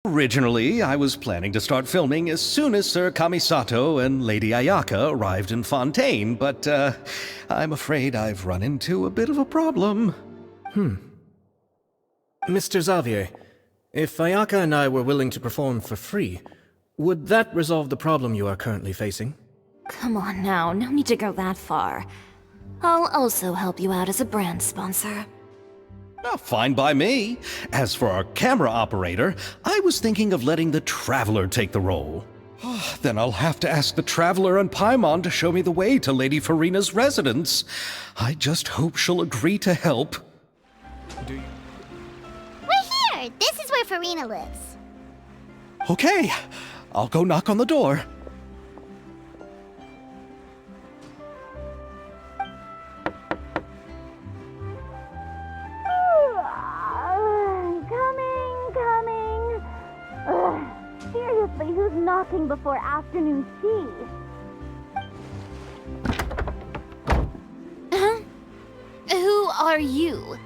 Originally, I was planning to start filming as soon as Sir Kamisato and Lady Ayaka arrived in Fontaine, but I'm afraid I've run into a bit of a problem. Mr. Xavier, if Ayaka and I were willing to perform for free, would that resolve the problem you are currently facing? Come on now, no need to go that far. I'll also help you out as a brand sponsor. Fine by me. As for our camera operator, I was thinking of letting the Traveler take the role. Then I'll have to ask the Traveler and Paimon to show me the way to Lady Furina's residence. I just hope she'll agree to help. We're here! This is where Furina lives. Okay, I'll go knock on the door. Coming. Ugh, seriously, who's knocking before afternoon tea? Who are you?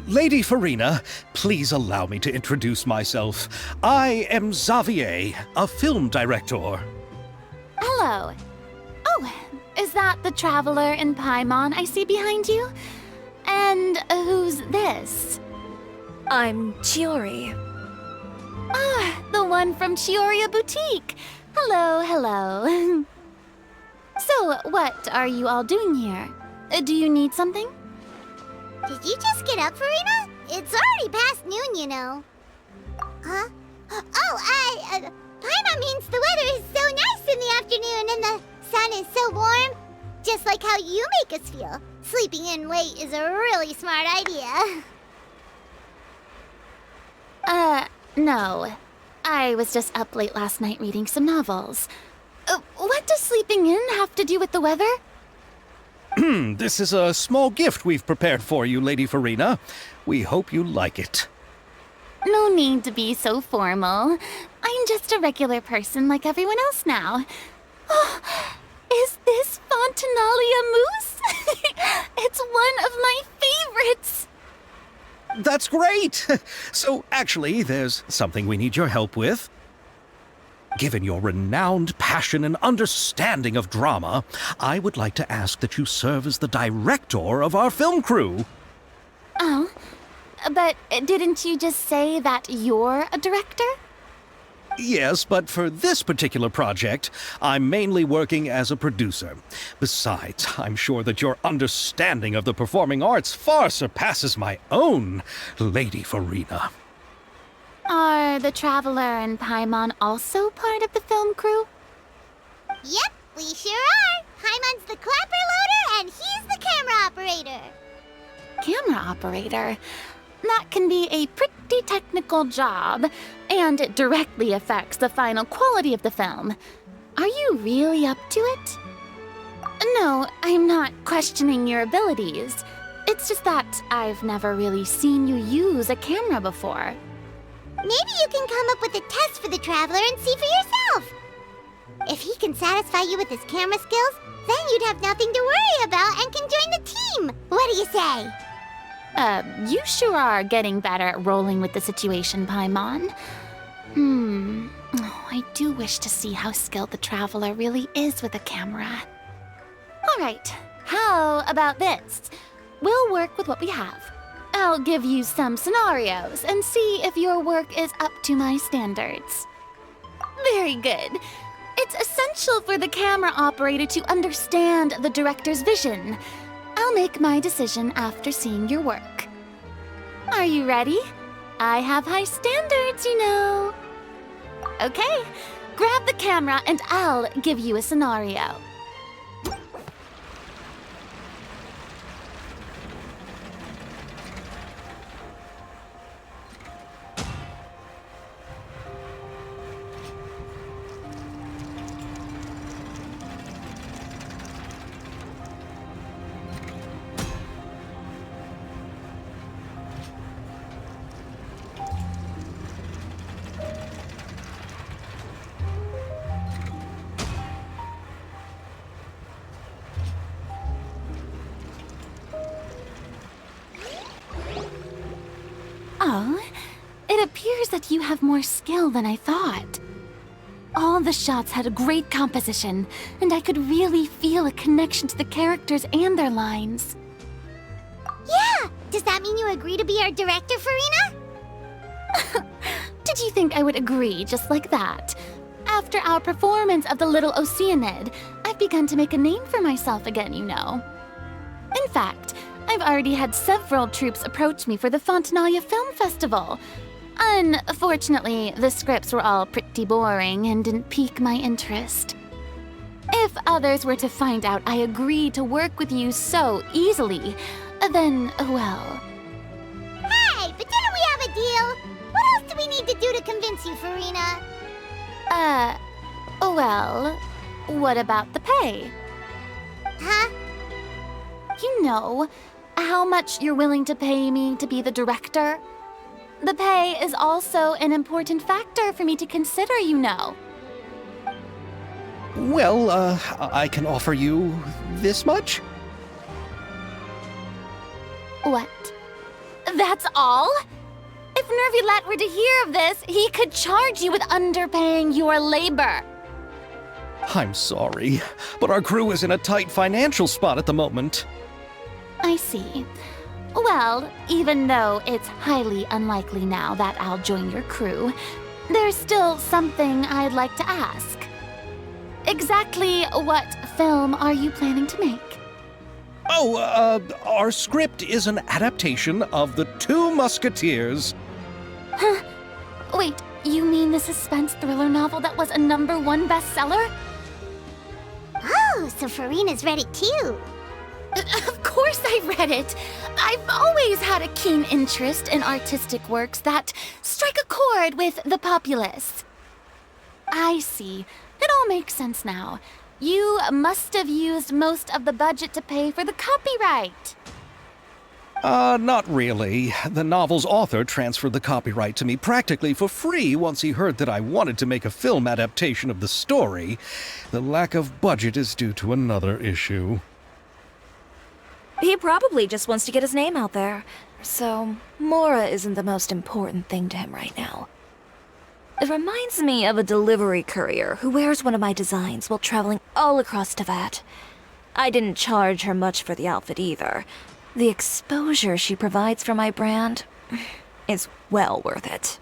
Lady Furina, please allow me to introduce myself. I am Xavier, a film director. Hello. Oh, is that the Traveler and Paimon I see behind you? And who's this? I'm Chiori. Ah, the one from Chioria Boutique. Hello. So, what are you all doing here? Do you need something? Did you just get up, Furina? It's already past noon, you know. Huh? Paimon means the weather is so nice in the afternoon and the sun is so warm. Just like how you make us feel. Sleeping in late is a really smart idea. No. I was just up late last night reading some novels. What does sleeping in have to do with the weather? This is a small gift we've prepared for you, Lady Furina. We hope you like it. No need to be so formal. I'm just a regular person like everyone else now. Oh, is this Fontinalia mousse? It's one of my favorites! That's great! So, actually, there's something we need your help with. Given your renowned passion and understanding of drama, I would like to ask that you serve as the director of our film crew. Oh, but didn't you just say that you're a director? Yes, but for this particular project, I'm mainly working as a producer. Besides, I'm sure that your understanding of the performing arts far surpasses my own, Lady Furina. Are the Traveler and Paimon also part of the film crew? Yep, we sure are. Paimon's the clapper loader and he's the camera operator. Camera operator? That can be a pretty technical job, and it directly affects the final quality of the film. Are you really up to it? No, I'm not questioning your abilities. It's just that I've never really seen you use a camera before. Maybe you can come up with a test for the Traveler and see for yourself. If he can satisfy you with his camera skills, then you'd have nothing to worry about and can join the team. What do you say? You sure are getting better at rolling with the situation, Paimon. Oh, I do wish to see how skilled the Traveler really is with a camera. All right, how about this? We'll work with what we have. I'll give you some scenarios and see if your work is up to my standards. Very good. It's essential for the camera operator to understand the director's vision. I'll make my decision after seeing your work. Are you ready? I have high standards, you know. Okay, grab the camera and I'll give you a scenario. It appears that you have more skill than I thought. All the shots had a great composition, and I could really feel a connection to the characters and their lines. Yeah! Does that mean you agree to be our director, Furina? Did you think I would agree just like that? After our performance of The Little Oceanid, I've begun to make a name for myself again, you know. In fact, I've already had several troupes approach me for the Fontanalia Film Festival. Unfortunately, the scripts were all pretty boring and didn't pique my interest. If others were to find out I agreed to work with you so easily, then, well... Hey, but didn't we have a deal? What else do we need to do to convince you, Furina? Well, what about the pay? Huh? You know, how much you're willing to pay me to be the director? The pay is also an important factor for me to consider, you know. Well, I can offer you this much? What? That's all? If Nervulet were to hear of this, he could charge you with underpaying your labor. I'm sorry, but our crew is in a tight financial spot at the moment. I see. Well, even though it's highly unlikely now that I'll join your crew, there's still something I'd like to ask. Exactly what film are you planning to make? Oh, our script is an adaptation of The Two Musketeers. Huh? Wait, you mean the suspense thriller novel that was a #1 bestseller? Oh, so Furina's read it too. Of course I read it. I've always had a keen interest in artistic works that strike a chord with the populace. I see. It all makes sense now. You must have used most of the budget to pay for the copyright. Not really. The novel's author transferred the copyright to me practically for free once he heard that I wanted to make a film adaptation of the story. The lack of budget is due to another issue. He probably just wants to get his name out there. So, Mora isn't the most important thing to him right now. It reminds me of a delivery courier who wears one of my designs while traveling all across Teyvat. I didn't charge her much for the outfit either. The exposure she provides for my brand is well worth it.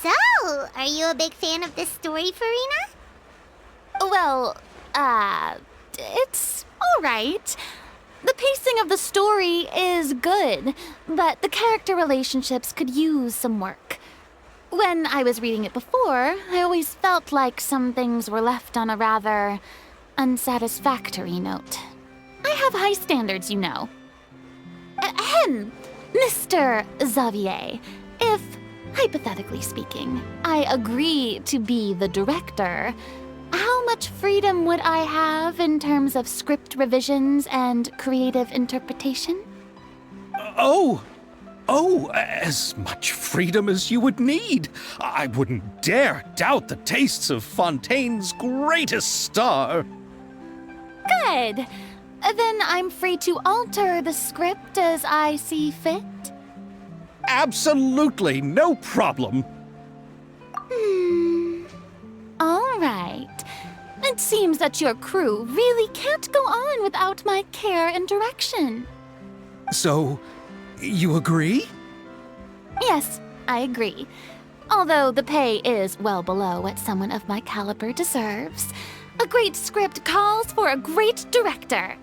So, are you a big fan of this story, Furina? Well, it's all right. The pacing of the story is good, but the character relationships could use some work. When I was reading it before, I always felt like some things were left on a rather unsatisfactory note. I have high standards, you know. Ahem, Mr. Xavier, if, hypothetically speaking, I agree to be the director, how much freedom would I have in terms of script revisions and creative interpretation? Oh, as much freedom as you would need. I wouldn't dare doubt the tastes of Fontaine's greatest star. Good. Then I'm free to alter the script as I see fit. Absolutely, no problem. All right. It seems that your crew really can't go on without my care and direction. So, you agree? Yes, I agree. Although the pay is well below what someone of my caliber deserves. A great script calls for a great director.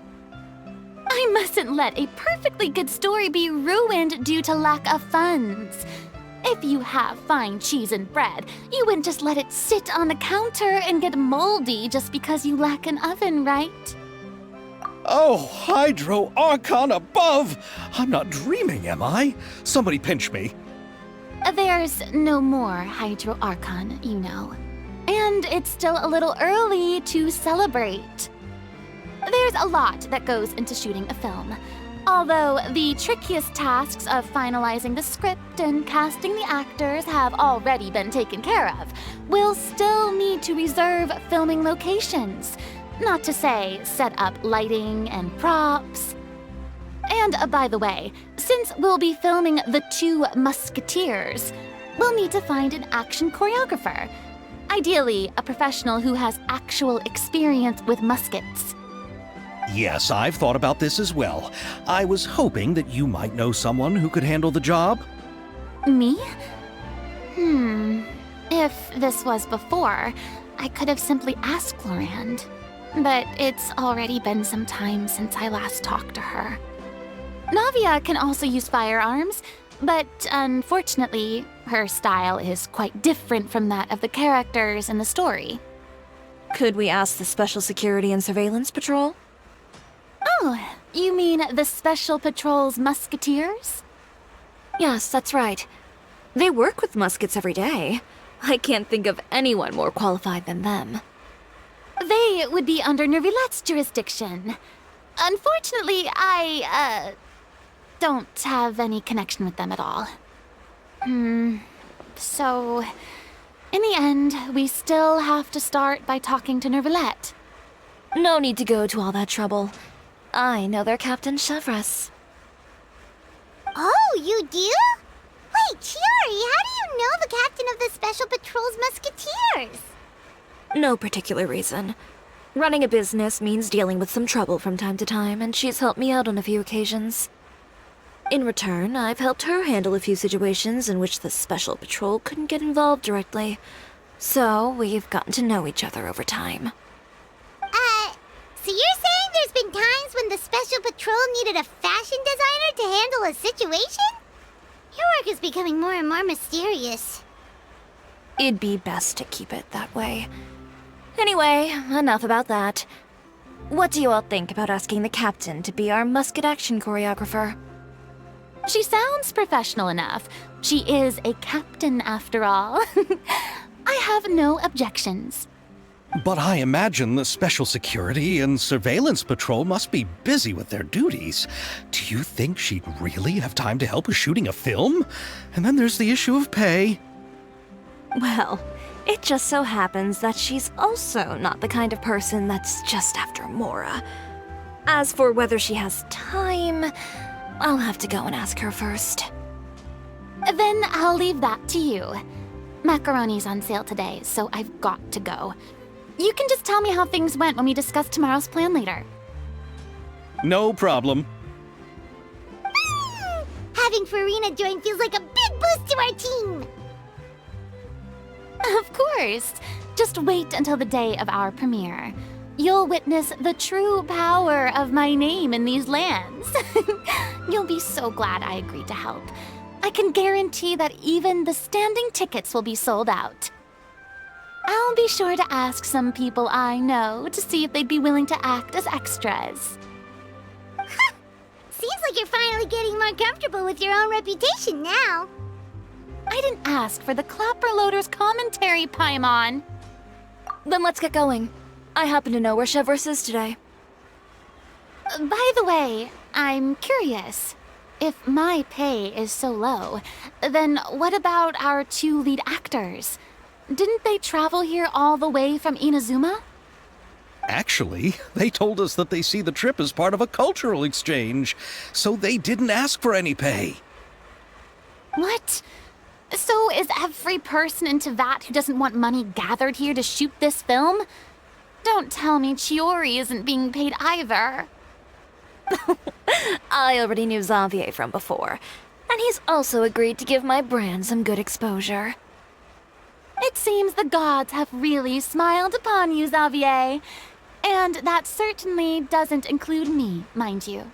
I mustn't let a perfectly good story be ruined due to lack of funds. If you have fine cheese and bread, you wouldn't just let it sit on the counter and get moldy just because you lack an oven, right? Oh, Hydro Archon above! I'm not dreaming, am I? Somebody pinch me. There's no more Hydro Archon, you know. And it's still a little early to celebrate. There's a lot that goes into shooting a film. Although the trickiest tasks of finalizing the script and casting the actors have already been taken care of, we'll still need to reserve filming locations. Not to say set up lighting and props. And by the way, since we'll be filming The Two Musketeers, we'll need to find an action choreographer. Ideally, a professional who has actual experience with muskets. Yes, I've thought about this as well. I was hoping that you might know someone who could handle the job. Me? If this was before, I could have simply asked Glorand. But it's already been some time since I last talked to her. Navia can also use firearms, but unfortunately, her style is quite different from that of the characters in the story. Could we ask the Special Security and Surveillance Patrol? Oh, you mean the Special Patrol's Musketeers? Yes, that's right. They work with muskets every day. I can't think of anyone more qualified than them. They would be under Nervilette's jurisdiction. Unfortunately, I don't have any connection with them at all. So, in the end, we still have to start by talking to Nervilette. No need to go to all that trouble. I know their Captain Chevres. Oh, you do? Wait, Chiori, how do you know the captain of the Special Patrol's Musketeers? No particular reason. Running a business means dealing with some trouble from time to time, and she's helped me out on a few occasions. In return, I've helped her handle a few situations in which the Special Patrol couldn't get involved directly. So, we've gotten to know each other over time. So you're saying there's been times when the Special Patrol needed a fashion designer to handle a situation? Your work is becoming more and more mysterious. It'd be best to keep it that way. Anyway, enough about that. What do you all think about asking the captain to be our musket action choreographer? She sounds professional enough. She is a captain after all. I have no objections. But I imagine the Special Security and Surveillance Patrol must be busy with their duties. Do you think she'd really have time to help with shooting a film? And then there's the issue of pay. Well, it just so happens that she's also not the kind of person that's just after Mora. As for whether she has time, I'll have to go and ask her first. Then I'll leave that to you. Macaroni's on sale today, so I've got to go. You can just tell me how things went when we discuss tomorrow's plan later. No problem. Having Furina join feels like a big boost to our team! Of course. Just wait until the day of our premiere. You'll witness the true power of my name in these lands. You'll be so glad I agreed to help. I can guarantee that even the standing tickets will be sold out. I'll be sure to ask some people I know to see if they'd be willing to act as extras. Seems like you're finally getting more comfortable with your own reputation now. I didn't ask for the Clapper Loader's commentary, Paimon. Then let's get going. I happen to know where Chevres is today. By the way, I'm curious. If my pay is so low, then what about our two lead actors? Didn't they travel here all the way from Inazuma? Actually, they told us that they see the trip as part of a cultural exchange, so they didn't ask for any pay. What? So is every person in Tevat who doesn't want money gathered here to shoot this film? Don't tell me Chiori isn't being paid either. I already knew Xavier from before, and he's also agreed to give my brand some good exposure. It seems the gods have really smiled upon you, Xavier. And that certainly doesn't include me, mind you.